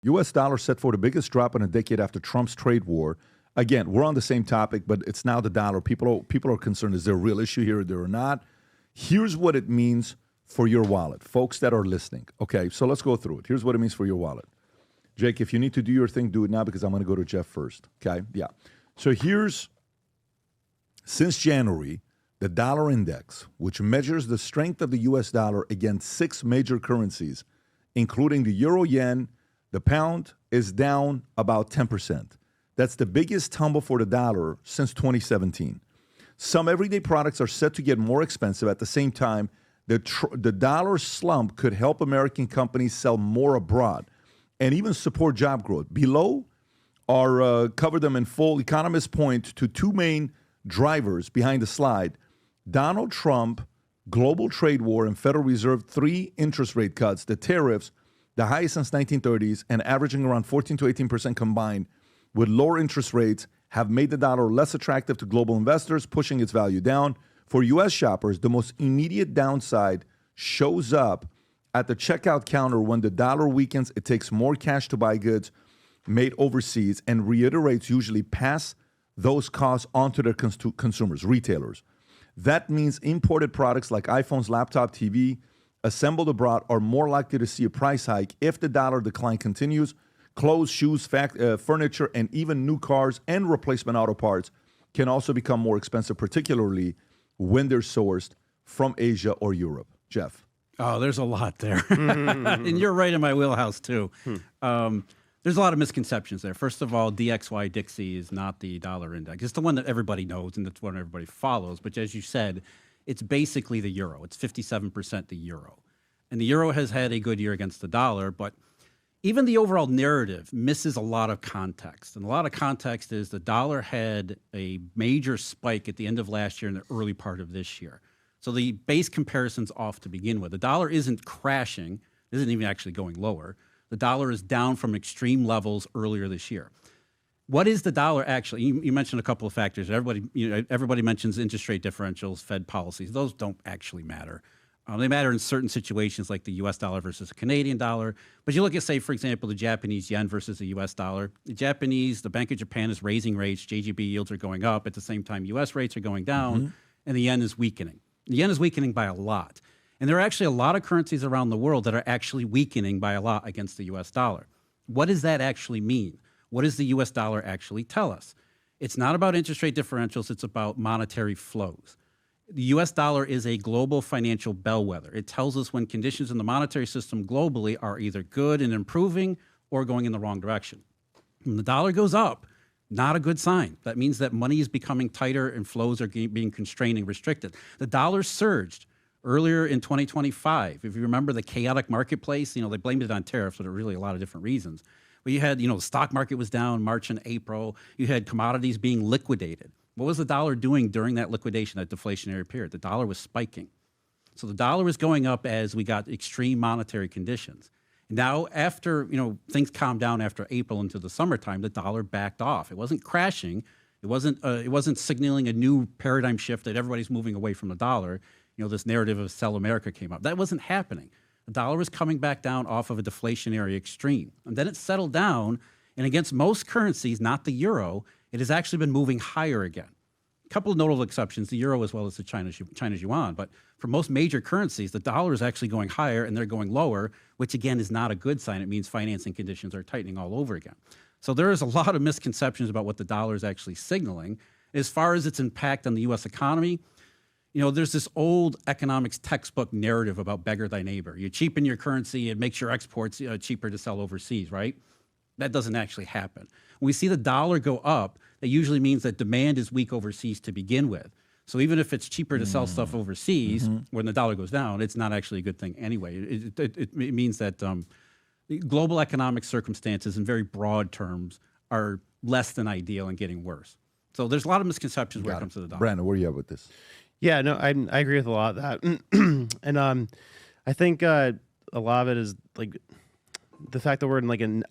U.S. dollar set for the biggest drop in a decade after Trump's trade war. Again, we're on the same topic, but it's now the dollar. People are concerned, is there a real issue here or not? Here's what it means for your wallet, folks that are listening. Okay, so let's go through it. Here's what it means for your wallet. Jake, if you need to do your thing, do it now because I'm going to go to Jeff first. Okay, yeah. So since January, the dollar index, which measures the strength of the U.S. dollar against 6 major currencies, including the euro, yen, the pound, is down about 10%. That's the biggest tumble for the dollar since 2017. Some everyday products are set to get more expensive. At the same time, the dollar slump could help American companies sell more abroad and even support job growth. Below are cover them in full. Economists point to 2 main drivers behind the slide: Donald Trump, global trade war, and Federal Reserve 3 interest rate cuts, the tariffs, the highest since 1930s, and averaging around 14 to 18% combined with lower interest rates, have made the dollar less attractive to global investors, pushing its value down. For U.S. shoppers, the most immediate downside shows up at the checkout counter. When the dollar weakens, it takes more cash to buy goods made overseas and reiterates usually pass those costs onto their consumers, retailers. That means imported products like iPhones, laptop, TV, assembled abroad are more likely to see a price hike if the dollar decline continues. Clothes, shoes, furniture, and even new cars and replacement auto parts can also become more expensive, particularly when they're sourced from Asia or Europe. Jeff. Oh, there's a lot there. And you're right in my wheelhouse, too. There's a lot of misconceptions there. First of all, DXY Dixie is not the dollar index. It's the one that everybody knows and it's one everybody follows. But as you said, it's basically the euro. It's 57% the euro. And the euro has had a good year against the dollar, but even the overall narrative misses a lot of context. And a lot of context is the dollar had a major spike at the end of last year and the early part of this year. So the base comparison's off to begin with. The dollar isn't crashing, it isn't even actually going lower. The dollar is down from extreme levels earlier this year. What is the dollar actually? You mentioned a couple of factors. Everybody mentions interest rate differentials, Fed policies. Those don't actually matter. They matter in certain situations like the U.S. dollar versus the Canadian dollar. But you look at, say, for example, the Japanese yen versus the U.S. dollar. The Bank of Japan is raising rates. JGB yields are going up. At the same time, U.S. rates are going down, and the yen is weakening. The yen is weakening by a lot. And there are actually a lot of currencies around the world that are actually weakening by a lot against the U.S. dollar. What does that actually mean? What does the U.S. dollar actually tell us? It's not about interest rate differentials. It's about monetary flows. The U.S. dollar is a global financial bellwether. It tells us when conditions in the monetary system globally are either good and improving or going in the wrong direction. When the dollar goes up, not a good sign. That means that money is becoming tighter and flows are being constrained and restricted. The dollar surged earlier in 2025. If you remember the chaotic marketplace, they blamed it on tariffs, but there were really a lot of different reasons. But you had, the stock market was down March and April. You had commodities being liquidated. What was the dollar doing during that liquidation, that deflationary period? The dollar was spiking. So the dollar was going up as we got extreme monetary conditions. Now, after things calmed down after April into the summertime, the dollar backed off. It wasn't crashing. It wasn't signaling a new paradigm shift that everybody's moving away from the dollar. This narrative of sell America came up. That wasn't happening. The dollar was coming back down off of a deflationary extreme. And then it settled down, and against most currencies, not the euro, it has actually been moving higher again. A couple of notable exceptions, the euro as well as the China's yuan. But for most major currencies, the dollar is actually going higher and they're going lower, which again is not a good sign. It means financing conditions are tightening all over again. So there is a lot of misconceptions about what the dollar is actually signaling. As far as its impact on the U.S. economy, there's this old economics textbook narrative about beggar thy neighbor. You cheapen your currency, it makes your exports cheaper to sell overseas, right? That doesn't actually happen. When we see the dollar go up, that usually means that demand is weak overseas to begin with. So even if it's cheaper to sell stuff overseas, when the dollar goes down, it's not actually a good thing anyway. It means that global economic circumstances in very broad terms are less than ideal and getting worse. So there's a lot of misconceptions when it comes to the dollar. Brandon, where are you at with this? Yeah, no, I agree with a lot of that. And I think a lot of it is like the fact that we're in like an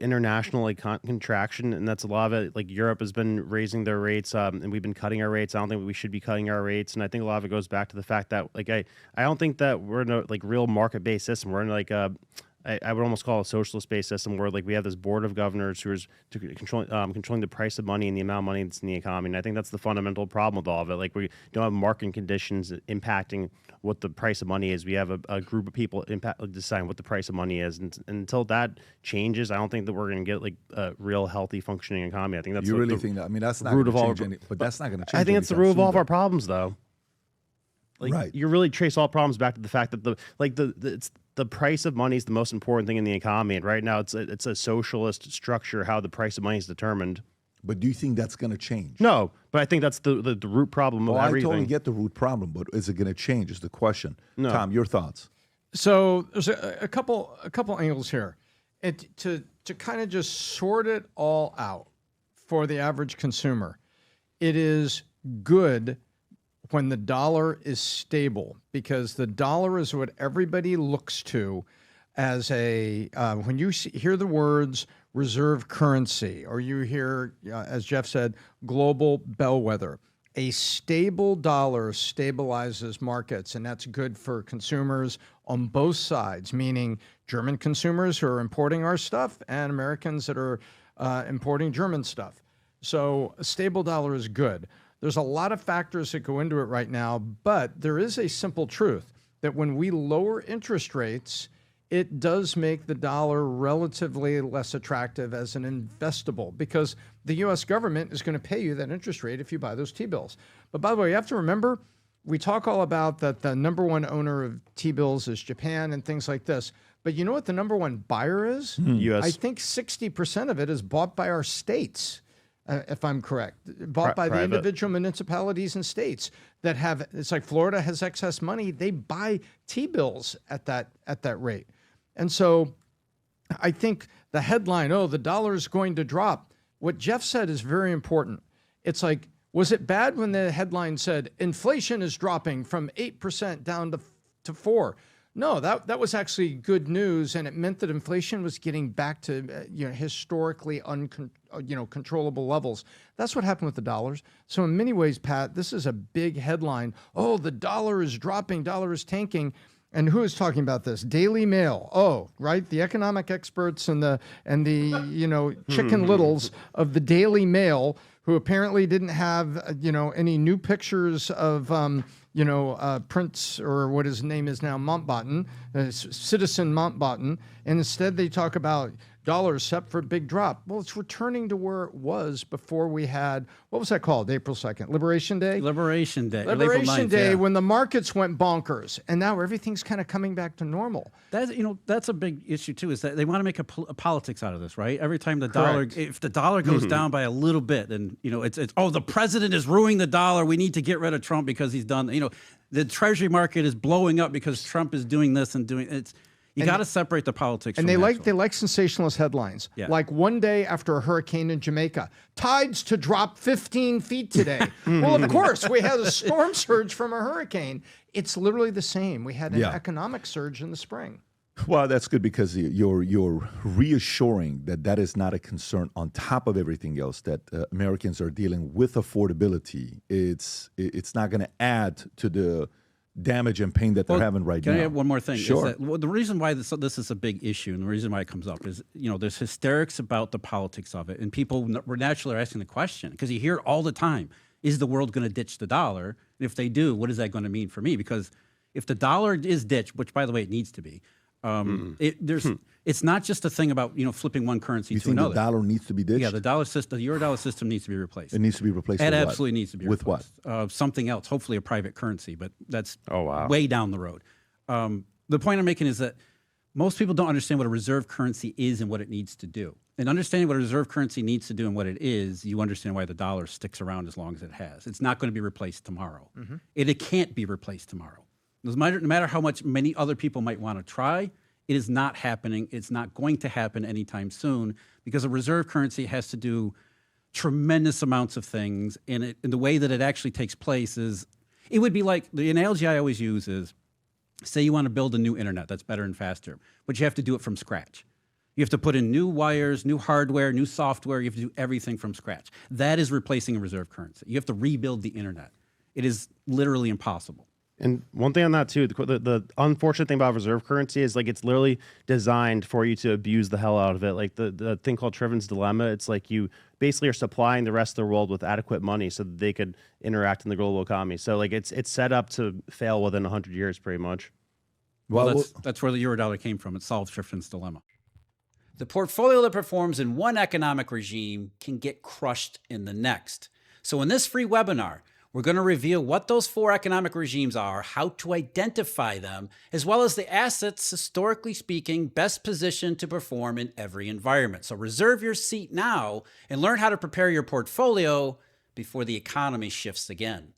international contraction, and that's a lot of it. Like Europe has been raising their rates, and we've been cutting our rates. I don't think we should be cutting our rates, and I think a lot of it goes back to the fact that I don't think that we're in a real market-based system. We're in I would almost call a socialist-based system where like we have this board of governors who is controlling the price of money and the amount of money that's in the economy. And I think that's the fundamental problem with all of it. Like we don't have market conditions impacting what the price of money is. We have a group of people deciding what the price of money is, and until that changes, I don't think that we're going to get like a real healthy functioning economy. I think that's You really the think that? I mean, that's not root going of to all. change but that's not going to change. I think it's the anytime root of all soon, of our though. problems, though. Like, Right. You really trace all problems back to the fact that it's the price of money is the most important thing in the economy, and right now it's a socialist structure how the price of money is determined. But do you think that's going to change? No, but I think that's the root problem of Well, I everything. totally get the root problem, but is it going to change? Is the question. No. Tom, your thoughts? So there's a couple angles here. To kind of just sort it all out for the average consumer, it is good when the dollar is stable, because the dollar is what everybody looks to as a when you hear the words reserve currency, or you hear, as Jeff said, global bellwether. A stable dollar stabilizes markets, and that's good for consumers on both sides, meaning German consumers who are importing our stuff and Americans that are importing German stuff. So a stable dollar is good. There's a lot of factors that go into it right now, but there is a simple truth that when we lower interest rates, it does make the dollar relatively less attractive as an investable, because the U.S. government is going to pay you that interest rate if you buy those T-bills. But by the way, you have to remember, we talk all about that the number one owner of T-bills is Japan and things like this. But you know what the number one buyer is? U.S. I think 60% of it is bought by our states, if I'm correct, bought by the private. individual municipalities and states that have, it's like Florida has excess money. They buy T-bills at that rate. And so I think the headline, oh, the dollar is going to drop. What Jeff said is very important. It's like, was it bad when the headline said inflation is dropping from 8% down to 4%? No, that was actually good news, and it meant that inflation was getting back to historically controllable levels. That's what happened with the dollars. So in many ways, Pat, this is a big headline. Oh, the dollar is dropping, dollar is tanking. And who is talking about this? Daily Mail. Oh, right, the economic experts and the Chicken Littles of the Daily Mail, who apparently didn't have any new pictures of Prince, or what his name is now, Mountbatten, Citizen Mountbatten, and instead they talk about dollars set for a big drop. Well, it's returning to where it was before we had, what was that called, April 2nd? Liberation Day? Liberation Day. Liberation 9th, Day, yeah. when the markets went bonkers, and now everything's kind of coming back to normal. That's a big issue too. Is that they want to make a politics out of this, right? Every time the dollar, Correct. if the dollar goes down by a little bit, then it's the president is ruining the dollar. We need to get rid of Trump because he's done. The Treasury market is blowing up because Trump is doing this and doing it's. You got to separate the politics. And from they the actual. like sensationalist headlines. Yeah. Like one day after a hurricane in Jamaica, tides to drop 15 feet today. Well, of course, we had a storm surge from a hurricane. It's literally the same. We had an economic surge in the spring. Well, that's good, because you're reassuring that is not a concern on top of everything else, that Americans are dealing with affordability. It's not going to add to the damage and pain that they're having right now. Can I add one more thing? Sure. Is that, the reason why this is a big issue, and the reason why it comes up is, there's hysterics about the politics of it, and people were naturally asking the question, because you hear it all the time: is the world going to ditch the dollar? And if they do, what is that going to mean for me? Because if the dollar is ditched, which by the way it needs to be, it's not just a thing about flipping one currency You to think another. the dollar needs to be ditched? Yeah, the dollar system, the euro-dollar system needs to be replaced. It needs to be replaced It with what? absolutely needs to be With replaced. Something else, hopefully a private currency, but that's wow. way down the road. The point I'm making is that most people don't understand what a reserve currency is and what it needs to do. And understanding what a reserve currency needs to do and what it is, you understand why the dollar sticks around as long as it has. It's not going to be replaced tomorrow. It can't be replaced tomorrow. No matter how much many other people might want to try, it is not happening. It's not going to happen anytime soon, because a reserve currency has to do tremendous amounts of things. And the way that it actually takes place is, it would be like, the analogy I always use is, say you want to build a new internet that's better and faster, but you have to do it from scratch. You have to put in new wires, new hardware, new software. You have to do everything from scratch. That is replacing a reserve currency. You have to rebuild the internet. It is literally impossible. And one thing on that too, the unfortunate thing about reserve currency is like it's literally designed for you to abuse the hell out of it. Like the thing called Triven's dilemma, it's like you basically are supplying the rest of the world with adequate money so that they could interact in the global economy. So like it's set up to fail within 100 years, pretty much. Well, that's where the Eurodollar came from. It solved Triffin's dilemma. The portfolio that performs in one economic regime can get crushed in the next. So in this free webinar, we're going to reveal what those 4 economic regimes are, how to identify them, as well as the assets, historically speaking, best positioned to perform in every environment. So reserve your seat now and learn how to prepare your portfolio before the economy shifts again.